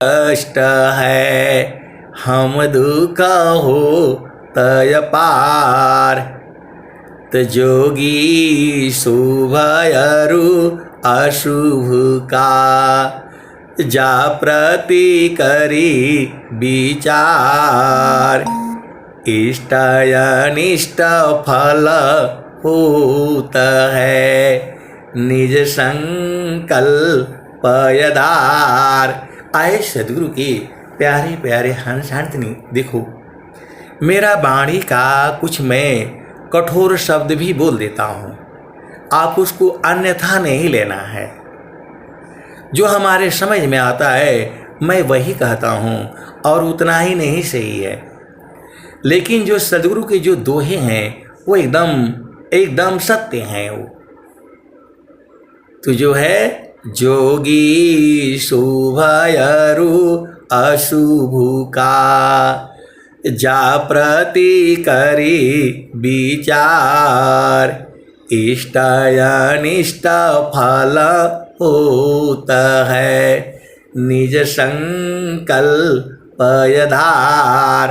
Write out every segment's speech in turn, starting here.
कष्ट है हम दुख हो तय पार। त जोगी शुभयरु अशुभ का जा प्रति करी विचार। इष्ट अनिष्ट फल होत है निज संकल्प यदार। आए सदगुरु के प्यारे प्यारे हंस हंसनी, देखो मेरा वाणी का कुछ मैं कठोर शब्द भी बोल देता हूँ, आप उसको अन्यथा नहीं लेना है। जो हमारे समझ में आता है मैं वही कहता हूँ और उतना ही नहीं सही है। लेकिन जो सदगुरु के जो दोहे हैं वो एकदम सत्य हैं। वो तो जो है जोगी शुभयरु अशुभ का जा प्रति करी विचार। इष्ट अनिष्ट फल होत है निज संकल्प यधार।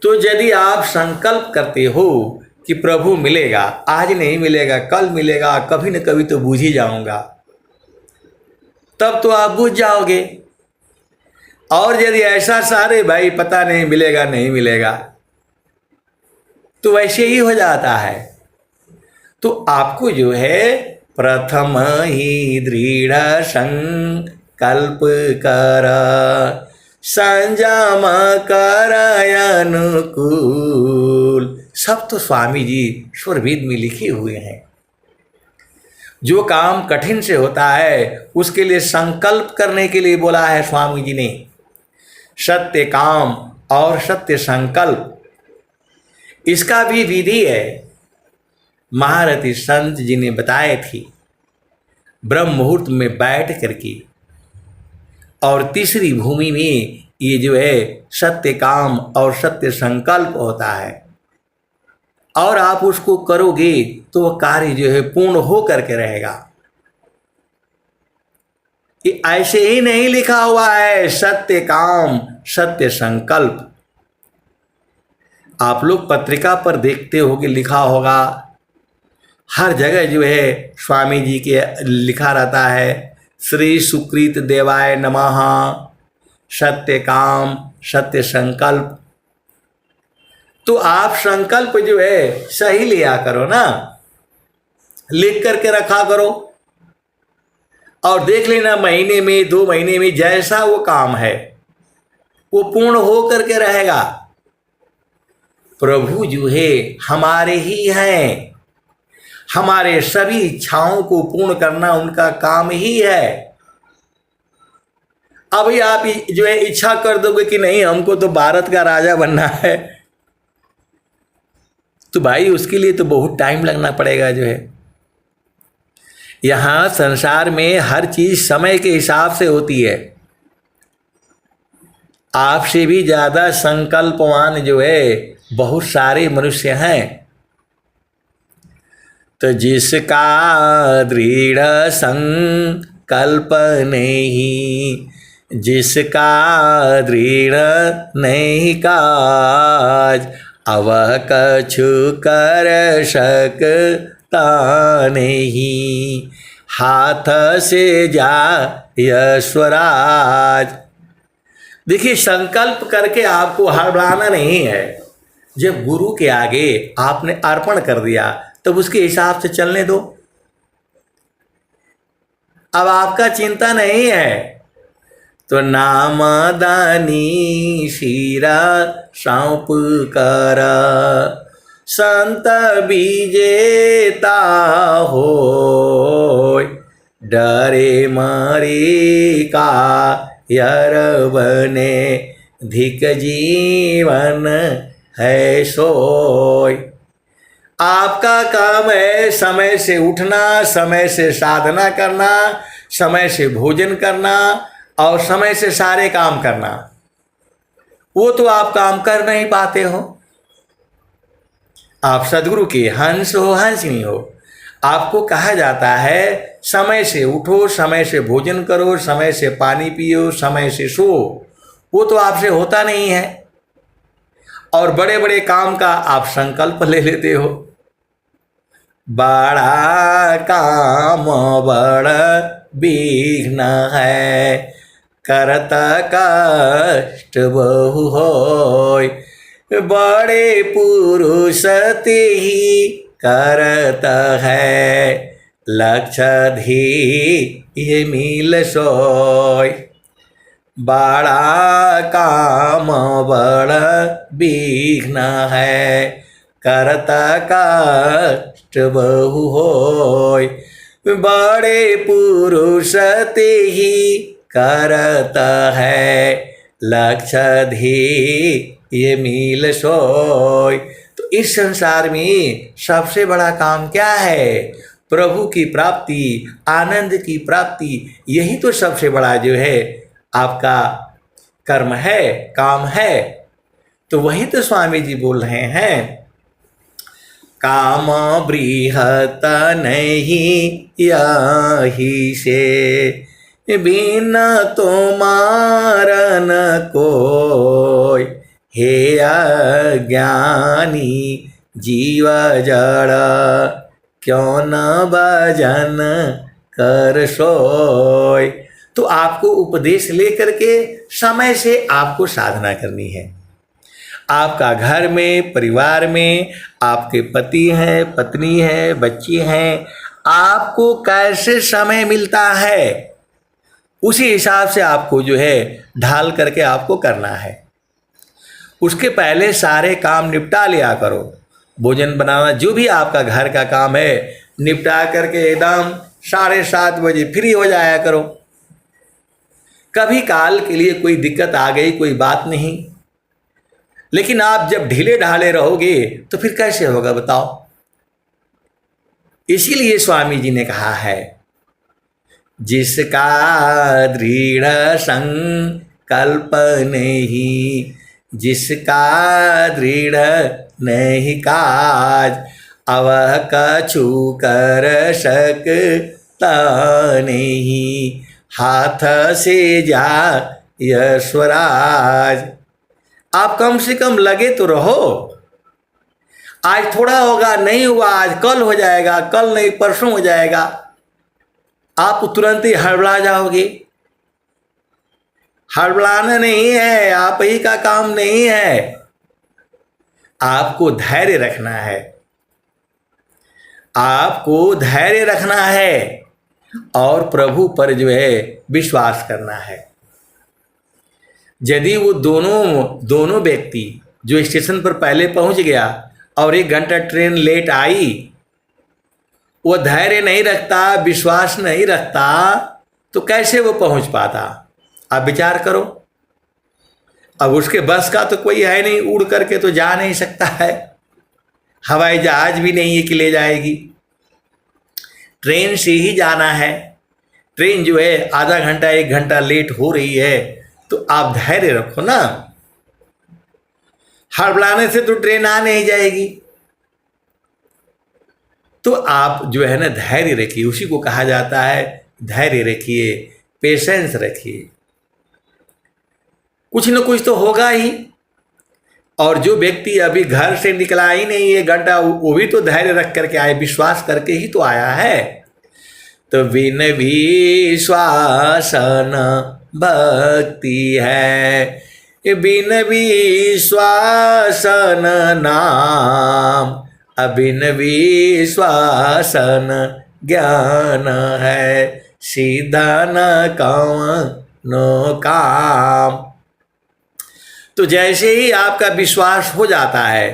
तो यदि आप संकल्प करते हो कि प्रभु मिलेगा, आज नहीं मिलेगा कल मिलेगा, कभी न कभी तो बूझ ही जाऊंगा, तब तो आप बूझ जाओगे। और यदि ऐसा सारे भाई पता नहीं मिलेगा नहीं मिलेगा, तो वैसे ही हो जाता है। तो आपको जो है प्रथम ही दृढ़ संकल्प कर संयम कर अनुकूल। सब तो स्वामी जी स्वरवेद में लिखे हुए हैं। जो काम कठिन से होता है उसके लिए संकल्प करने के लिए बोला है स्वामी जी ने। सत्य काम और सत्य संकल्प, इसका भी विधि है, महारथी संत जी ने बताए थी। ब्रह्म मुहूर्त में बैठ करके और तीसरी भूमि में ये जो है सत्य काम और सत्य संकल्प होता है, और आप उसको करोगे तो वह कार्य जो है पूर्ण हो करके रहेगा। ये ऐसे ही नहीं लिखा हुआ है सत्य काम सत्य संकल्प। आप लोग पत्रिका पर देखते होगे लिखा होगा, हर जगह जो है स्वामी जी के लिखा रहता है श्री सुकृत देवाय नमः, सत्य काम सत्य संकल्प। तो आप संकल्प जो है सही लिया करो ना, लिख करके रखा करो और देख लेना महीने में 2 महीने में जैसा वो काम है वो पूर्ण हो करके रहेगा। प्रभु जो है हमारे ही हैं, हमारे सभी इच्छाओं को पूर्ण करना उनका काम ही है। अभी आप जो है इच्छा कर दोगे कि नहीं हमको तो भारत का राजा बनना है, तो भाई उसके लिए तो बहुत टाइम लगना पड़ेगा। जो है यहाँ संसार में हर चीज समय के हिसाब से होती है। आपसे भी ज्यादा संकल्पवान जो है बहुत सारे मनुष्य हैं। तो जिसका दृढ़ संकल्प नहीं, जिसका दृढ़ नहीं काज, अवह कछु कर सकता नहीं, हाथ से जाय स्वराज। देखिए संकल्प करके आपको हड़बड़ाना नहीं है। जब गुरु के आगे आपने अर्पण कर दिया तब उसके हिसाब से चलने दो। अब आपका चिंता नहीं है तो नाम दानी शीरा सौंप कर संत विजेता हो, डरे मरे का यर बने धिक जीवन है सोय। आपका काम है समय से उठना, समय से साधना करना, समय से भोजन करना और समय से सारे काम करना। वो तो आप काम कर नहीं पाते हो। आप सदगुरु के हंस हो हंसनी हो। आपको कहा जाता है समय से उठो, समय से भोजन करो, समय से पानी पियो, समय से सो। वो तो आपसे होता नहीं है और बड़े बड़े काम का आप संकल्प ले लेते हो। बड़ा काम बड़ा विघ्न है, करता कष्ट बहु होय। बड़े पुरुष ते ही करता है, लक्ष्य ध्येय मिल सोय। बड़ा काम बड़ा विघ्न है, करता कष्ट बहु होय। बड़े पुरुष ते ही करता है, लक्ष्य ध्येय मिल सोय। तो इस संसार में सबसे बड़ा काम क्या है? प्रभु की प्राप्ति, आनंद की प्राप्ति। यही तो सबसे बड़ा जो है आपका कर्म है, काम है। तो वही तो स्वामी जी बोल रहे हैं, काम बृहत नहीं यही से, बिना तुम्हारा न कोय। हे अज्ञानी जीव जड़, क्यों न भजन कर सोय। तो आपको उपदेश लेकर के समय से आपको साधना करनी है। आपका घर में, परिवार में आपके पति हैं, पत्नी है, बच्चे हैं, आपको कैसे समय मिलता है उसी हिसाब से आपको जो है ढाल करके आपको करना है। उसके पहले सारे काम निपटा लिया करो। भोजन बनाना, जो भी आपका घर का काम है निपटा करके एकदम 7:30 बजे फ्री हो जाया करो। कभी काल के लिए कोई दिक्कत आ गई, कोई बात नहीं, लेकिन आप जब ढीले ढाले रहोगे तो फिर कैसे होगा बताओ। इसीलिए स्वामी जी ने कहा है, जिसका दृढ़ संकल्प नहीं, जिसका दृढ़ नहीं काज, अवह कछु कर सकता नहीं, हाथ से जा यश्वराज। आप कम से कम लगे तो रहो। आज थोड़ा होगा, नहीं हुआ, आज कल हो जाएगा, कल नहीं परसों हो जाएगा। आप तुरंत ही हड़बड़ा जाओगे। हड़बड़ाना नहीं है, आप ही का काम नहीं है। आपको धैर्य रखना है, आपको धैर्य रखना है और प्रभु पर जो है विश्वास करना है। यदि वो दोनों व्यक्ति जो स्टेशन पर पहले पहुंच गया और 1 घंटा ट्रेन लेट आई, वो धैर्य नहीं रखता, विश्वास नहीं रखता, तो कैसे वो पहुंच पाता? आप विचार करो। अब उसके बस का तो कोई है नहीं, उड़ करके तो जा नहीं सकता है, हवाई जहाज भी नहीं है कि ले जाएगी, ट्रेन से ही जाना है। ट्रेन जो है आधा घंटा 1 घंटा लेट हो रही है, तो आप धैर्य रखो ना। हड़बड़ाने से तो ट्रेन आ नहीं जाएगी। तो आप जो है ना धैर्य रखिए, उसी को कहा जाता है धैर्य रखिए, पेशेंस रखिए। कुछ न कुछ तो होगा ही। और जो व्यक्ति अभी घर से निकला ही नहीं 1 घंटा, वो भी तो धैर्य रख करके आए, विश्वास करके ही तो आया है। तो बिन विश्वास न भक्ति है, बिन विश्वास न नाम, अबिन विश्वास न ज्ञान है, सीधा न कौनो काम। तो जैसे ही आपका विश्वास हो जाता है,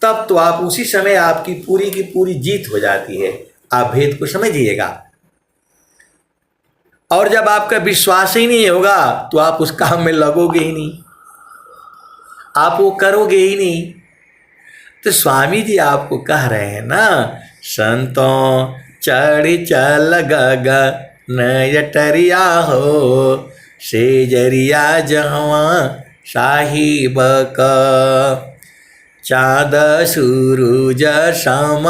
तब तो आप उसी समय आपकी पूरी की पूरी जीत हो जाती है। आप भेद को समझिएगा। और जब आपका विश्वास ही नहीं होगा तो आप उस काम में लगोगे ही नहीं, आप वो करोगे ही नहीं। तो स्वामी जी आपको कह रहे हैं ना, संतों चढ़ चल गगन यटरिया हो, से जरिया जहाँ साहिब का, चाँद सूरज सम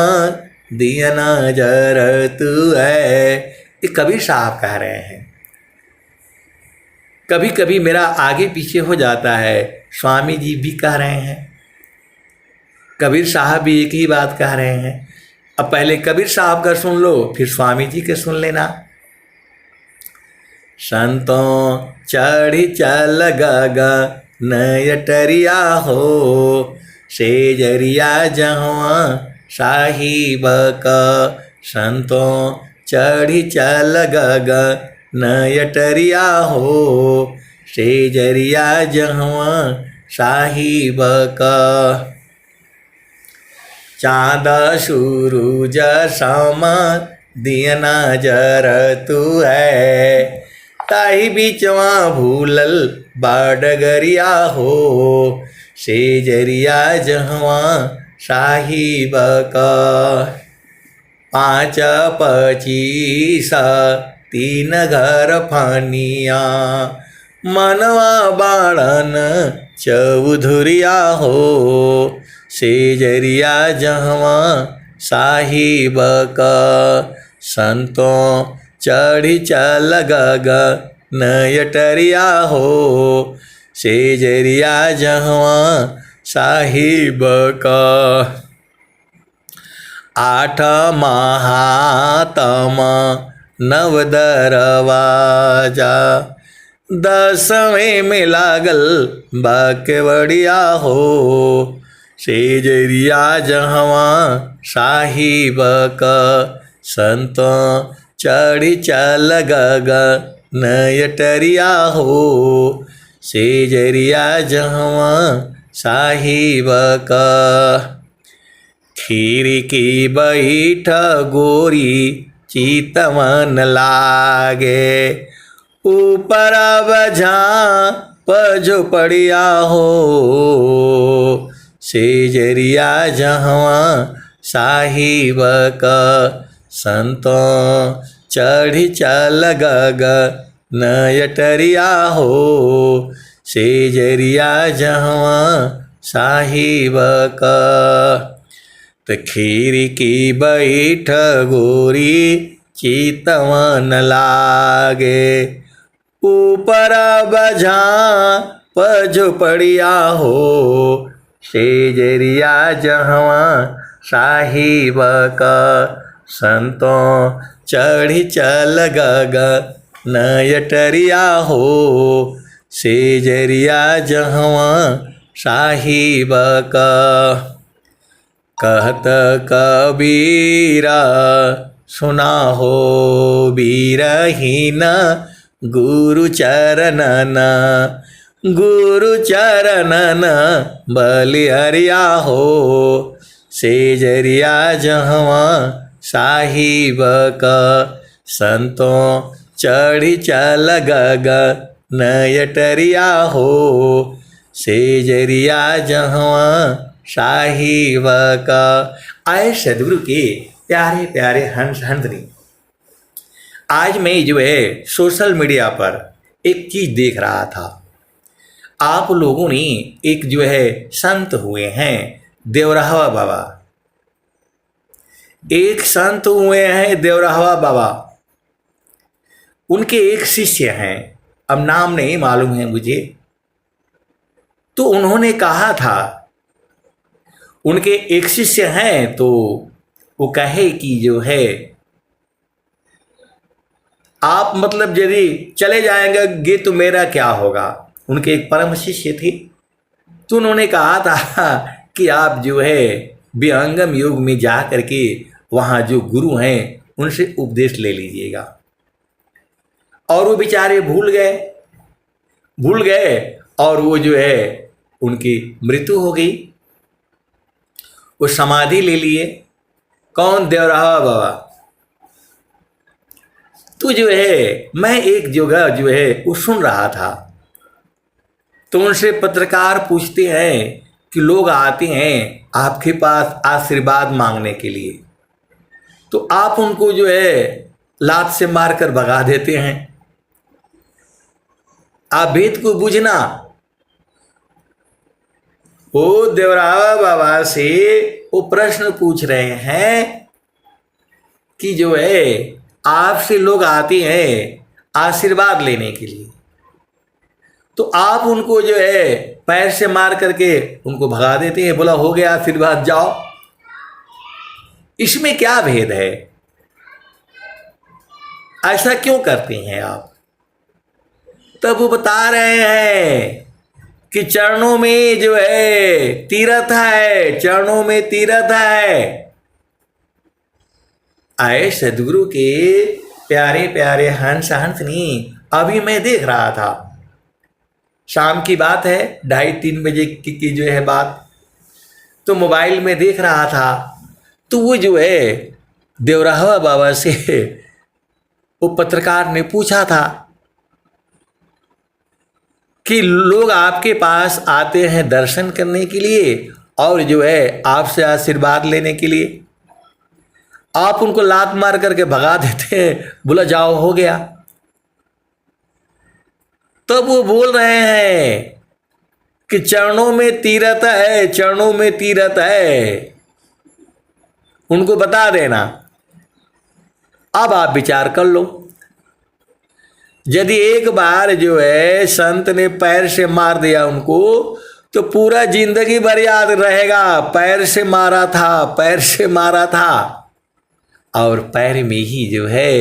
दिया नजर तू है। ये कबीर साहब कह रहे हैं। कभी कभी मेरा आगे पीछे हो जाता है, स्वामी जी भी कह रहे हैं, कबीर साहब भी एक ही बात कह रहे हैं। अब पहले कबीर साहब का सुन लो, फिर स्वामी जी के सुन लेना। संतों चढ़ी चल गगन अटरिया हो, सेजरिया जहवा साहिब का। संतों चढ़ी चल गगन अटरिया हो, सेजरिया जहवा साहिब का। चाँद सूरज सम दिया नजर तू है, ताही बीचवा भूलल बाडगरिया हो, सेजरिया जहवा साहिब का। 5 25 3 घर फानिया, मनवा बाड़न चौधुरिया हो, सेजरिया जहवा साहिब का। संतों चढ़ी चल गगन अटरिया हो, सेजरिया जहवा साहिब का। 8 महातम 9 दरवाजा, 10वें में लागल बाकेवड़िया हो, सेजरिया जहवा साहिब का। संतों चढ़ी चल गगन अटरिया हो, सेजरिया जहवा साहिब का। खीरी बैठ गोरी चितवन लागे, ऊपर बझा पझोपड़िया हो, सेजरिया जहवा साहिब का। संतों चढ़ी चल गगन अटरिया हो, सेजरिया जहवा साहिब का। तो खीरी की बैठ गोरी चितवन लागे, ऊपर बझा पझोपड़िया हो, सेजरिया जहवा साहिब का। संतों चढ़ी चल गगन अटरिया हो, सेजरिया जहवा साहिब का। कहत कबीरा सुना हो बीरहीन, गुरु चरणन गुरु चरणन बलिहरिया हो, सेजरिया जहवा साहिब का। संतों चढ़ी चल गगन अटरिया हो, सेजरिया जहवा साहिब का। आए सदगुरु के प्यारे प्यारे हंस हंसनी, आज मैं जो है सोशल मीडिया पर एक चीज़ देख रहा था। आप लोगों ने एक जो है संत हुए हैं देवराहवा बाबा, एक संत हुए हैं देवराहवा बाबा। उनके एक शिष्य हैं, अब नाम नहीं मालूम है मुझे। तो उन्होंने कहा था, उनके एक शिष्य हैं, तो वो कहे कि जो है आप मतलब यदि चले जाएंगे तो मेरा क्या होगा। उनके एक परम शिष्य थे, तो उन्होंने कहा था कि आप जो है विहंगम युग में जा करके वहाँ जो गुरु हैं उनसे उपदेश ले लीजिएगा। और वो बेचारे भूल गए और वो जो है उनकी मृत्यु हो गई। वो समाधि ले लिए। कौन? देवराहवा बाबा। तो जो है मैं एक जगह जो है वो सुन रहा था, तो उनसे पत्रकार पूछते हैं कि लोग आते हैं आपके पास आशीर्वाद मांगने के लिए, तो आप उनको जो है लात से मारकर भगा देते हैं। आप भेद को बुझना। वो देवराहवा बाबा से वो प्रश्न पूछ रहे हैं कि जो है आपसे लोग आते हैं आशीर्वाद लेने के लिए, तो आप उनको जो है पैर से मार करके उनको भगा देते हैं, बोला हो गया आशीर्वाद जाओ। इसमें क्या भेद है? ऐसा क्यों करते हैं आप? तब वो बता रहे हैं कि चरणों में जो है तीर्थ है, चरणों में तीर्थ है। आए सदगुरु के प्यारे प्यारे हंस हंसनी, अभी मैं देख रहा था, शाम की बात है, 2:30-3 बजे की जो है बात, तो मोबाइल में देख रहा था, तो वो जो है देवराहा बाबा से वो पत्रकार ने पूछा था कि लोग आपके पास आते हैं दर्शन करने के लिए और जो है आपसे आशीर्वाद लेने के लिए, आप उनको लात मार करके भगा देते हैं, बोला जाओ हो गया। तब वो बोल रहे हैं कि चरणों में तीर्थ है, चरणों में तीर्थ है, उनको बता देना। अब आप विचार कर लो, यदि एक बार जो है संत ने पैर से मार दिया उनको, तो पूरा जिंदगी भर याद रहेगा, पैर से मारा था, पैर से मारा था। और पैर में ही जो है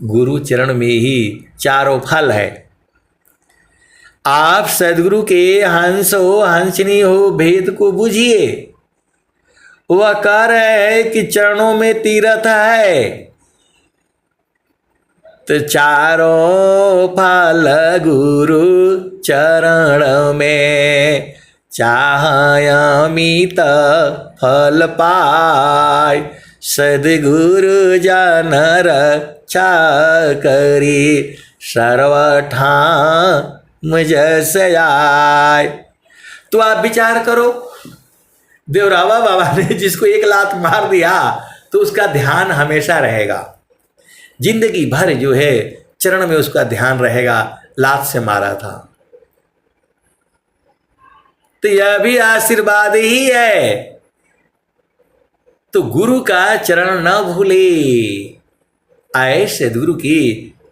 गुरु चरण में ही चारों फल है। आप सदगुरु के हंस हो हंसनी हो, भेद को बुझिए। वह कह रहे हैं कि चरणों में तीर्थ है, तो चारों फल गुरु चरण में, चाहे अमित फल पाय, सदगुरु जन रक्षा करी, सर्वठाम जस आय। तो आप विचार करो, देवरावा बाबा ने जिसको एक लात मार दिया तो उसका ध्यान हमेशा रहेगा, जिंदगी भर जो है चरण में उसका ध्यान रहेगा, लात से मारा था। तो यह भी आशीर्वाद ही है। तो गुरु का चरण न भूले। आए सदगुरु की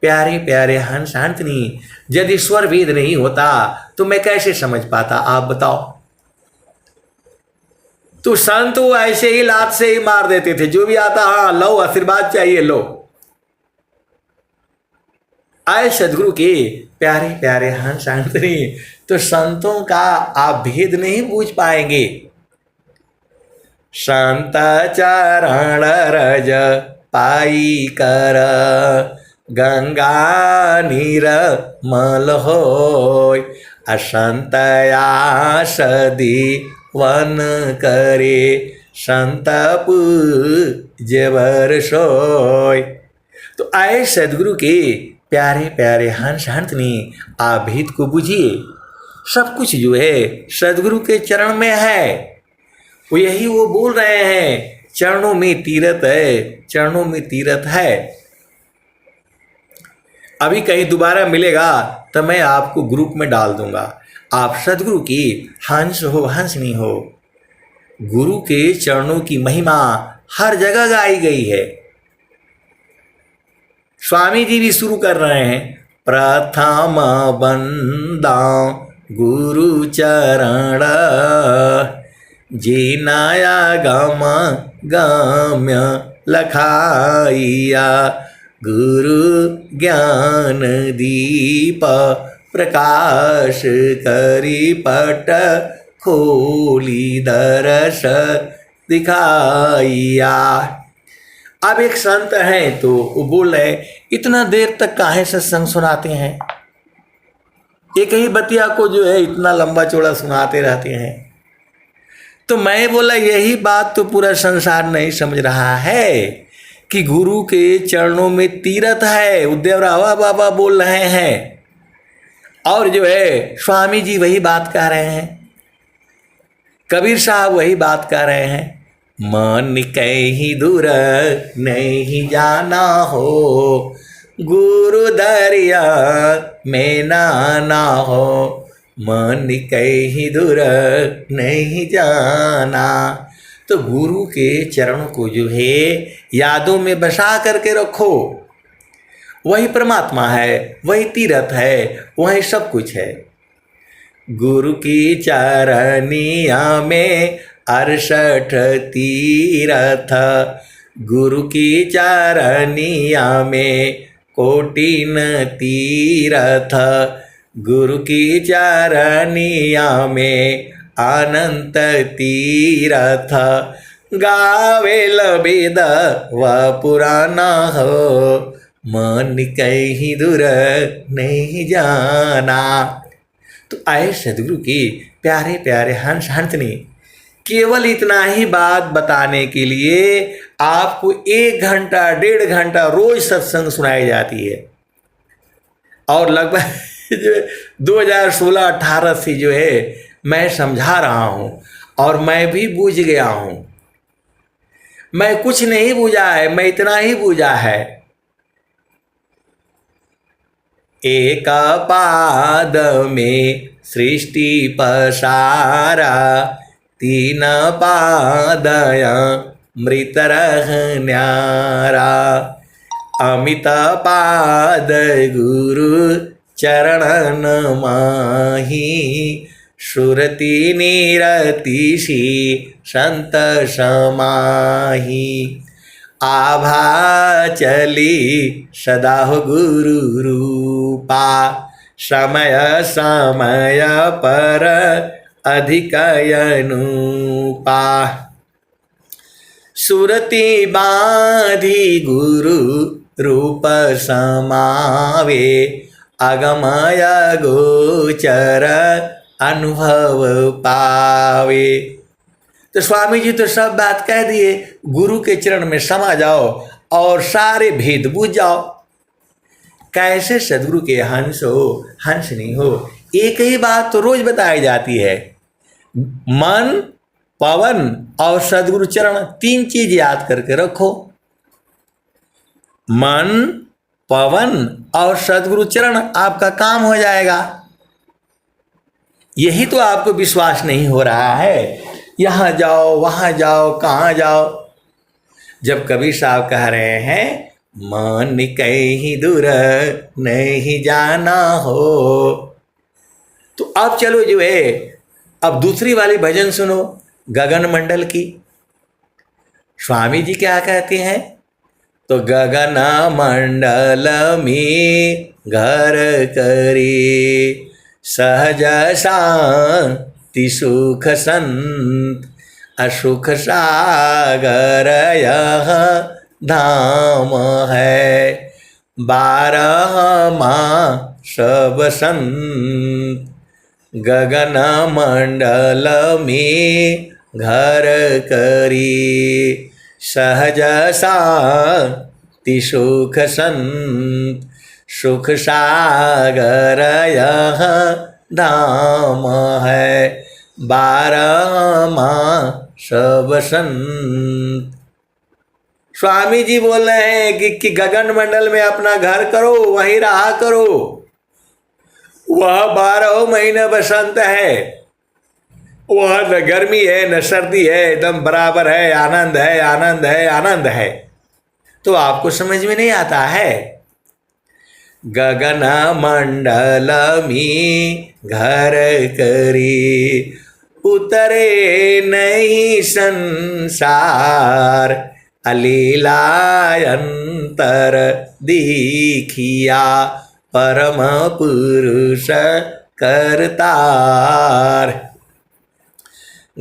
प्यारे प्यारे हंस हंसनी, यदि स्वर वेद नहीं होता तो मैं कैसे समझ पाता, आप बताओ। तो संत वो ऐसे ही लात से ही मार देते थे, जो भी आता हाँ लो आशीर्वाद चाहिए लो। आए सदगुरु के प्यारे प्यारे हंस हंसनी, तो संतों का आप भेद नहीं बूझ पाएंगे। संत चरण रज पाई कर, गंगा नीर मल होय, असंत आसदी वन करे, संत पूज्यवर सोय। तो आए सदगुरु के प्यारे प्यारे हंस हंसनी, आप भेद को बुझिए। सब कुछ जो है सदगुरु के चरण में है। वो यही वो बोल रहे हैं, चरणों में तीर्थ है, चरणों में तीर्थ है। अभी कहीं दोबारा मिलेगा तो मैं आपको ग्रुप में डाल दूंगा। आप सदगुरु की हंस हो हंसनी हो। गुरु के चरणों की महिमा हर जगह गाई गई है। स्वामी जी भी शुरू कर रहे हैं, प्रथम बंदा गुरु चरण, जिनाया गम गम्य लखाइया, गुरु ज्ञान दीप प्रकाश करी, पट खोली दरस दिखाइया। अब एक संत हैं तो वो बोल रहे, इतना देर तक काहे सत्संग सुनाते हैं, एक ही बतिया को जो है इतना लंबा चौड़ा सुनाते रहते हैं। तो मैं बोला यही बात तो पूरा संसार नहीं समझ रहा है कि गुरु के चरणों में तीर्थ है। उद्देवरावा बाबा बोल रहे हैं और जो है स्वामी जी वही बात कह रहे हैं, कबीर साहब वही बात कह रहे हैं। मन कहीं दूर नहीं जाना हो, गुरु दरिया में नाना हो, मन कहीं दूर नहीं जाना। तो गुरु के चरणों को जो है यादों में बसा करके रखो। वही परमात्मा है, वही तीर्थ है, वही सब कुछ है। गुरु की चरनिया में 68 तीर्थ, गुरु की चरनिया में कोटिन तीर्थ, गुरु की चरनिया में अनंत तीर्थ। गावेल वेद व पुराना हो, मन कहीं दूर नहीं जाना। तो आए सदगुरु के प्यारे प्यारे हंस हंसनी, केवल इतना ही बात बताने के लिए आपको 1 घंटा 1.5 घंटा रोज सत्संग सुनाई जाती है। और लगभग जो 2016-18 से जो है मैं समझा रहा हूँ और मैं भी बूझ गया हूँ। मैं कुछ नहीं बूझा है, मैं इतना ही बूझा है, एक पाद में सृष्टि पसारा, 3 पादय मृत रह न्यारा। अमित पाद गुरु चरणन माही, सुरति निरतिशी संत समाही। आभा चली सदा हो गुरु रूपा, समय समय पर अधिक अनुपा। सुरति बाधी गुरु रूप समावे, अगमय गोचर अनुभव पावे। तो स्वामी जी तो सब बात कह दिए, गुरु के चरण में समा जाओ और सारे भेद बूझ जाओ। कैसे सदगुरु के हंस हो, हंस नहीं हो, एक ही बात तो रोज बताई जाती है। मन, पवन और सदगुरु चरण, 3 चीज याद करके रखो। मन, पवन और सदगुरु चरण, आपका काम हो जाएगा। यही तो आपको विश्वास नहीं हो रहा है। यहाँ जाओ, वहाँ जाओ, कहाँ जाओ। जब कबीर साहब कह रहे हैं मन कहीं दूर नहीं जाना हो, तो अब चलो जो है अब दूसरी वाली भजन सुनो, गगन मंडल की। स्वामी जी क्या कहते हैं? तो गगन मंडल में घर करी, सहज शांति सुख संत, असुख सागर यह धाम है। 12 मास बसंत गगन मंडल में घर करी, सहज शांति सुख संत, सुख सागर यह धाम है। 12 मास बसंत। स्वामी जी बोल रहे हैं कि गगन मंडल में अपना घर करो, वहीं रहा करो। वह 12 महीने बसंत है, वह न गर्मी है न सर्दी है, एकदम बराबर है, आनंद है, आनंद है, आनंद है। तो आपको समझ में नहीं आता है? गगन मंडल में घर करी, उतरे नहीं संसार, अलीलायंतर दीखिया, परम पुरुष करतार।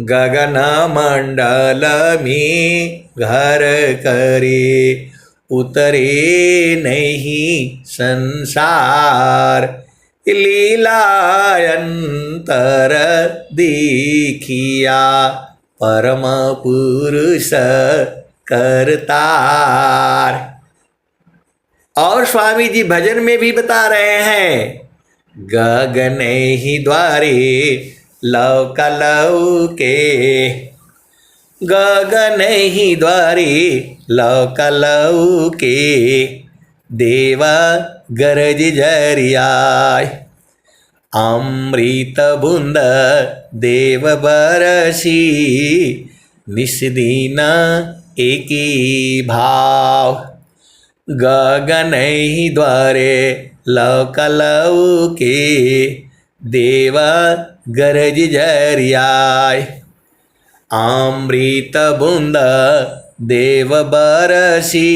गगन मंडल में घर करे, उतरे नहीं संसार, लीलायंतर दीखिया, परम पुरुष करतार। और स्वामी जी भजन में भी बता रहे हैं, गगन ही द्वारे लौका लौके, गगन ही द्वारे लौका लौके, देवा गरज जरियाय, अमृत बूंद देव बरसी, निस्दीन एकी भाव। गगन ही द्वारे लौकलऊ के देव गरज जरियाय। अमृत बूंद देव बरसी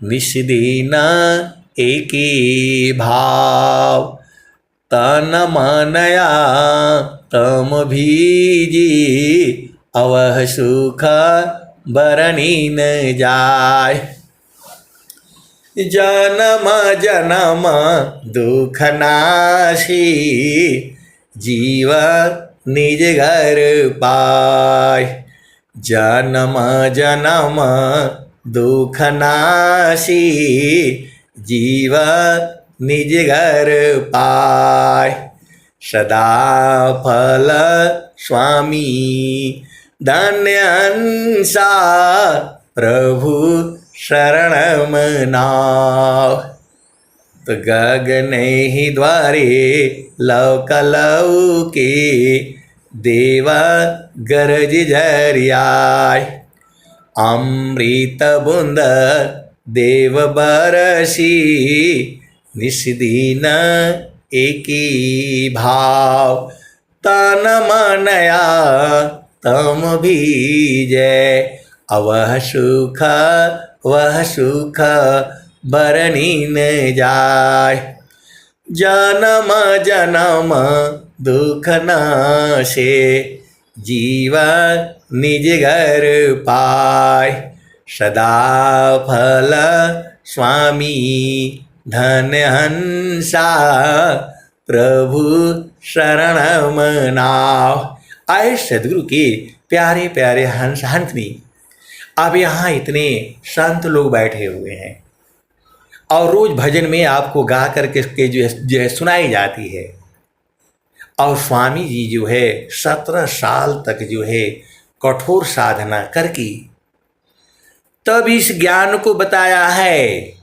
निस्दीन एकी भाव। तन मनया तम भीजी अवह सुख बरनी न जाय। जन्म जन्म दुख नाशी जीव निज घर पाय। जन्म जन्म दुख नाशी जीव निज घर पाय। सदा फल स्वामी धन्य हंसा प्रभु शरण मनाव। तो गगन ही द्वारे लौकलऊ के देवा गरज झरियाय। अमृत बूंद देव बरसी निस्दीन एकी भाव। तन मनया तम भीजै अवह सुख वह सुख बरनी न जाय। जन्म जन्म दुख नाशे जीव निज घर पाय। सदा फल स्वामी धन्य हंसा प्रभु शरण मनाव। आए सदगुरु के प्यारे प्यारे हंस हंसनी, अब यहाँ इतने संत लोग बैठे हुए हैं और रोज भजन में आपको गा करके जो है सुनाई जाती है। और स्वामी जी जो है 17 साल तक जो है कठोर साधना करके तब इस ज्ञान को बताया है।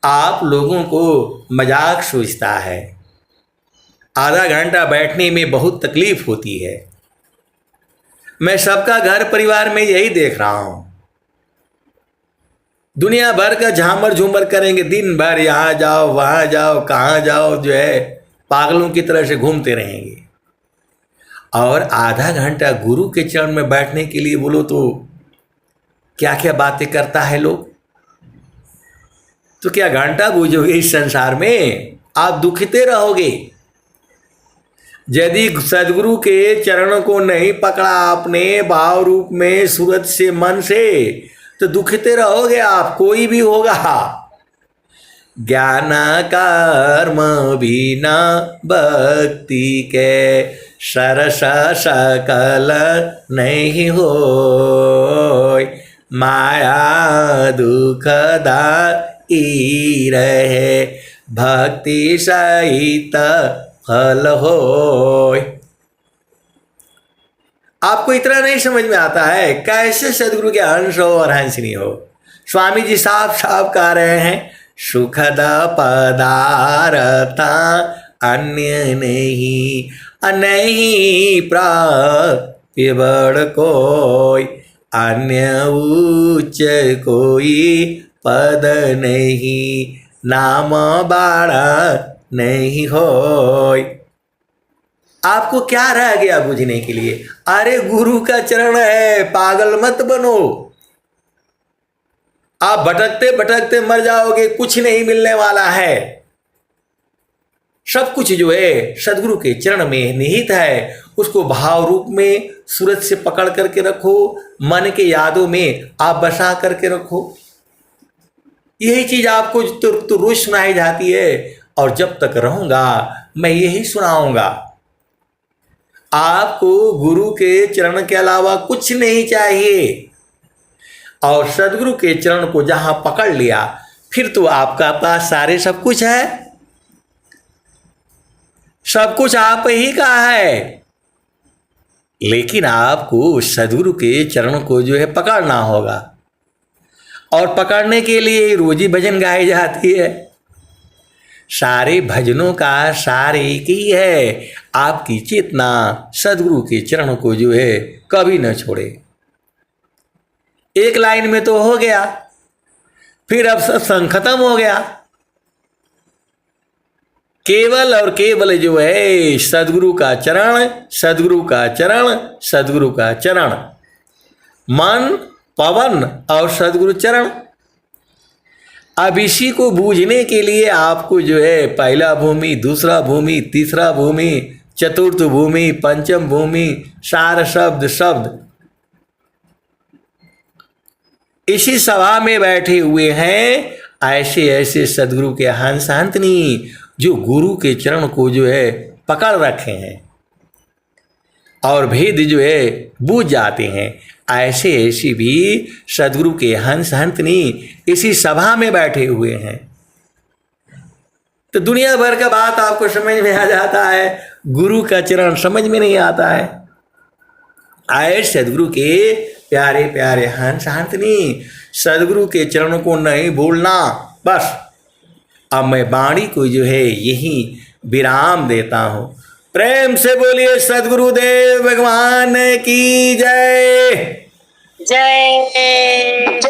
आप लोगों को मजाक सूझता है, आधा घंटा बैठने में बहुत तकलीफ होती है। मैं सबका घर परिवार में यही देख रहा हूं, दुनिया भर का झामर झूमर करेंगे, दिन भर यहाँ जाओ वहाँ जाओ कहाँ जाओ, जो है पागलों की तरह से घूमते रहेंगे। और आधा घंटा गुरु के चरण में बैठने के लिए बोलो तो क्या क्या बातें करता है लोग। तो क्या घंटा बूझोगे इस संसार में, आप दुखते रहोगे। यदि सदगुरु के चरणों को नहीं पकड़ा आपने भाव रूप में सूरत से मन से, तो दुखते रहोगे आप, कोई भी होगा। ज्ञान कर्म बिना भक्ति के सरस सकल नहीं होय। माया दुखदाई रहे भक्ति सहित फल होय। आपको इतना नहीं समझ में आता है कैसे सदगुरु के अंश हो और हंसनी हो। स्वामी जी साफ साफ कह रहे हैं, सुखद पदार्थ अन्य नहीं, नहीं प्राप्य बड़ कोई, अन्य उच्च कोई पद नहीं, नाम बाड़ा नहीं होय। आपको क्या रह गया बुझने के लिए? अरे गुरु का चरण है, पागल मत बनो। आप भटकते भटकते मर जाओगे, कुछ नहीं मिलने वाला है। सब कुछ जो है सदगुरु के चरण में निहित है। उसको भाव रूप में सूरत से पकड़ करके रखो, मन के यादों में आप बसा करके रखो। यही चीज आपको तो रोज सुनाई जाती है और जब तक रहूंगा मैं यही सुनाऊंगा। आपको गुरु के चरण के अलावा कुछ नहीं चाहिए। और सदगुरु के चरण को जहां पकड़ लिया फिर तो आपका पास सारे सब कुछ है, सब कुछ आप ही का है। लेकिन आपको सदगुरु के चरण को जो है पकड़ना होगा। और पकड़ने के लिए रोजी भजन गाई जाती है। सारे भजनों का सार एक ही है, आपकी चेतना सदगुरु के चरण को जो है कभी न छोड़े। एक लाइन में तो हो गया, फिर अब सत्संग खत्म हो गया। केवल और केवल जो है सदगुरु का चरण, सदगुरु का चरण, सदगुरु का चरण, मन पवन और सदगुरु चरण। अब इसी को बूझने के लिए आपको जो है पहला भूमि, दूसरा भूमि, तीसरा भूमि, चतुर्थ भूमि, पंचम भूमि, सार शब्द शब्द, इसी सभा में बैठे हुए हैं ऐसे ऐसे सदगुरु के हंस हंतनी जो गुरु के चरण को जो है पकड़ रखे हैं और भेद जो है बूझ जाते हैं। ऐसे ऐसे भी सदगुरु के हंस हंतनी इसी सभा में बैठे हुए हैं। तो दुनिया भर का बात आपको समझ में आ जाता है, गुरु का चरण समझ में नहीं आता है। आए सदगुरु के प्यारे प्यारे हंस हंतनी, सदगुरु के चरणों को नहीं भूलना। बस अब मैं वाणी को जो है यही विराम देता हूँ। प्रेम से बोलिए सदगुरुदेव भगवान की जय। जय जय।